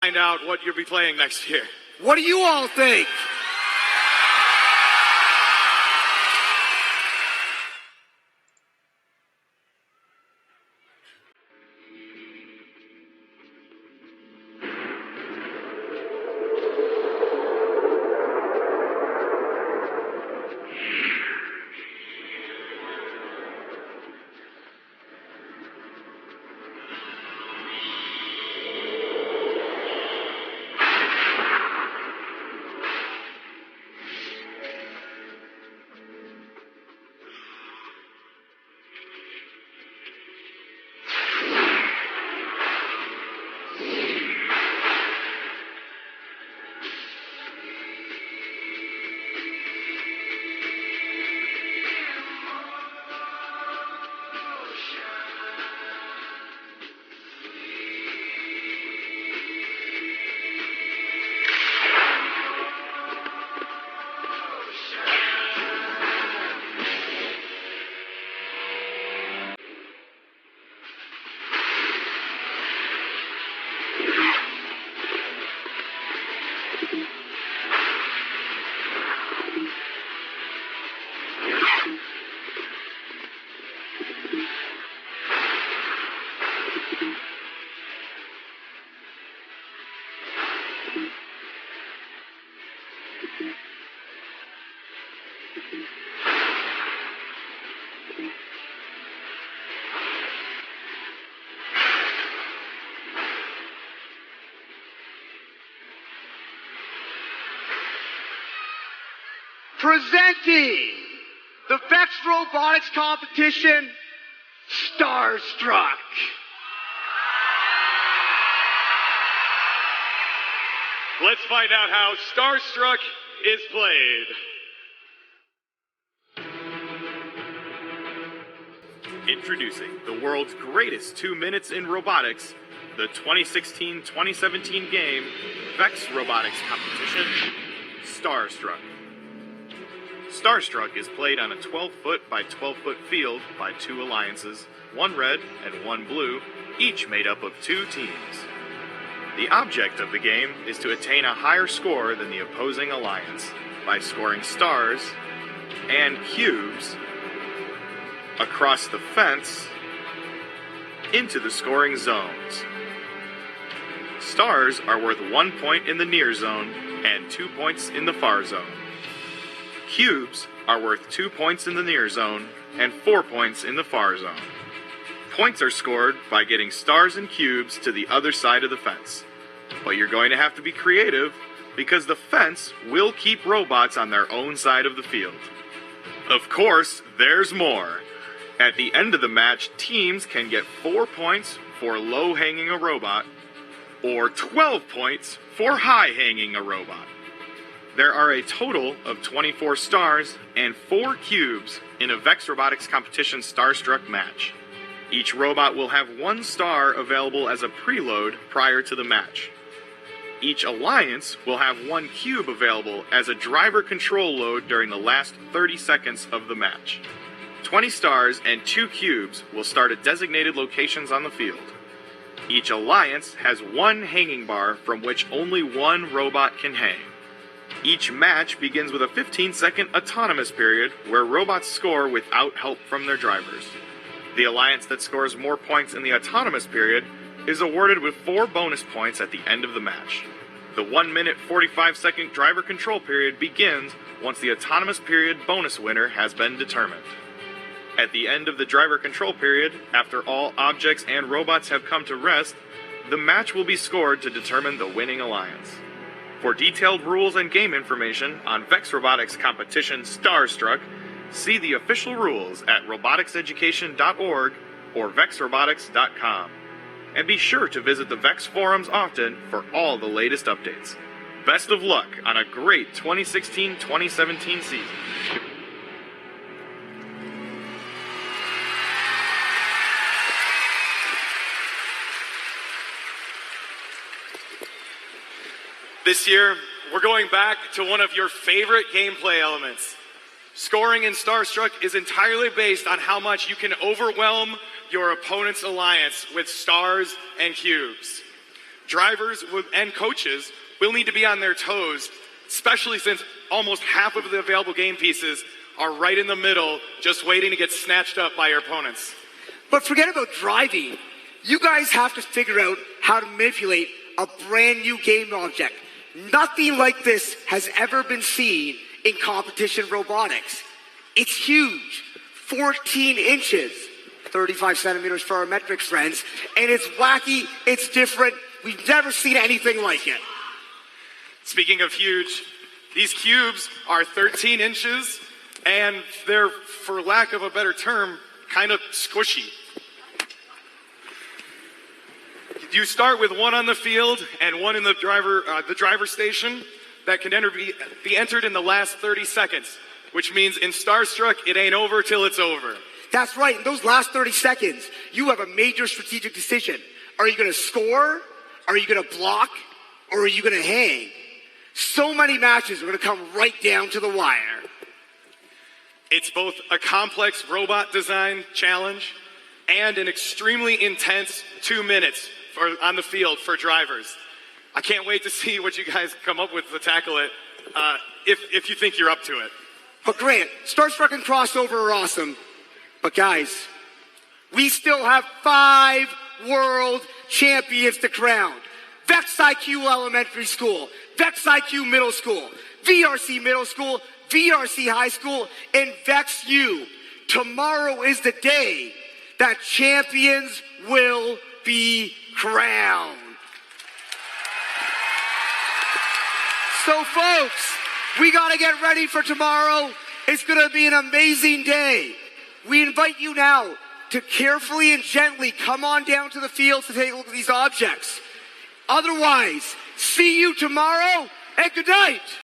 Find out what you'll be playing next year. What do you all think? Presenting the VEX Robotics Competition, Starstruck. Let's find out how Starstruck is played. Introducing the world's greatest 2 minutes in robotics, the 2016-2017 game, VEX Robotics Competition, Starstruck. Starstruck is played on a 12-foot by 12-foot field by 2 alliances, 1 red and 1 blue, each made up of 2 teams. The object of the game is to attain a higher score than the opposing alliance by scoring stars and cubes across the fence into the scoring zones. Stars are worth 1 point in the near zone and 2 points in the far zone. Cubes are worth 2 points in the near zone and 4 points in the far zone. Points are scored by getting stars and cubes to the other side of the fence. But you're going to have to be creative because the fence will keep robots on their own side of the field. Of course, there's more. At the end of the match, teams can get 4 points for low-hanging a robot or 12 points for high-hanging a robot. There are a total of 24 stars and 4 cubes in a VEX Robotics Competition Starstruck match. Each robot will have 1 star available as a preload prior to the match. Each alliance will have 1 cube available as a driver control load during the last 30 seconds of the match. 20 stars and 2 cubes will start at designated locations on the field. Each alliance has 1 hanging bar from which only 1 robot can hang. Each match begins with a 15-second autonomous period where robots score without help from their drivers. The alliance that scores more points in the autonomous period is awarded with 4 bonus points at the end of the match. The 1-minute 45-second driver control period begins once the autonomous period bonus winner has been determined. At the end of the driver control period, after all objects and robots have come to rest, the match will be scored to determine the winning alliance. For detailed rules and game information on VEX Robotics Competition Starstruck, see the official rules at roboticseducation.org or vexrobotics.com. And be sure to visit the VEX forums often for all the latest updates. Best of luck on a great 2016-2017 season. This year, we're going back to one of your favorite gameplay elements. Scoring in Starstruck is entirely based on how much you can overwhelm your opponent's alliance with stars and cubes. Drivers and coaches will need to be on their toes, especially since almost half of the available game pieces are right in the middle, just waiting to get snatched up by your opponents. But forget about driving. You guys have to figure out how to manipulate a brand new game object. Nothing like this has ever been seen in competition robotics. It's huge, 14 inches, 35 centimeters for our metrics friends, and it's wacky, it's different. We've never seen anything like it. Speaking of huge, these cubes are 13 inches, and they're, for lack of a better term, kind of squishy. You start with one on the field and one in the driver station that can be entered in the last 30 seconds, which means in Starstruck, it ain't over till it's over. That's right. In those last 30 seconds, you have a major strategic decision. Are you going to score? Are you going to block? Or are you going to hang? So many matches are going to come right down to the wire. It's both a complex robot design challenge and an extremely intense 2 minutes on the field for drivers. I can't wait to see what you guys come up with to tackle it, if you think you're up to it. But Grant, Starstruck and Crossover are awesome. But guys, we still have 5 world champions to crown. VEX IQ Elementary School, VEX IQ Middle School, VRC Middle School, VRC High School, and VEX U. Tomorrow is the day that champions will be crowned. So folks, we gotta get ready for tomorrow. It's gonna be an amazing day. We invite you now to carefully and gently come on down to the field to take a look at these objects. Otherwise, see you tomorrow and good night.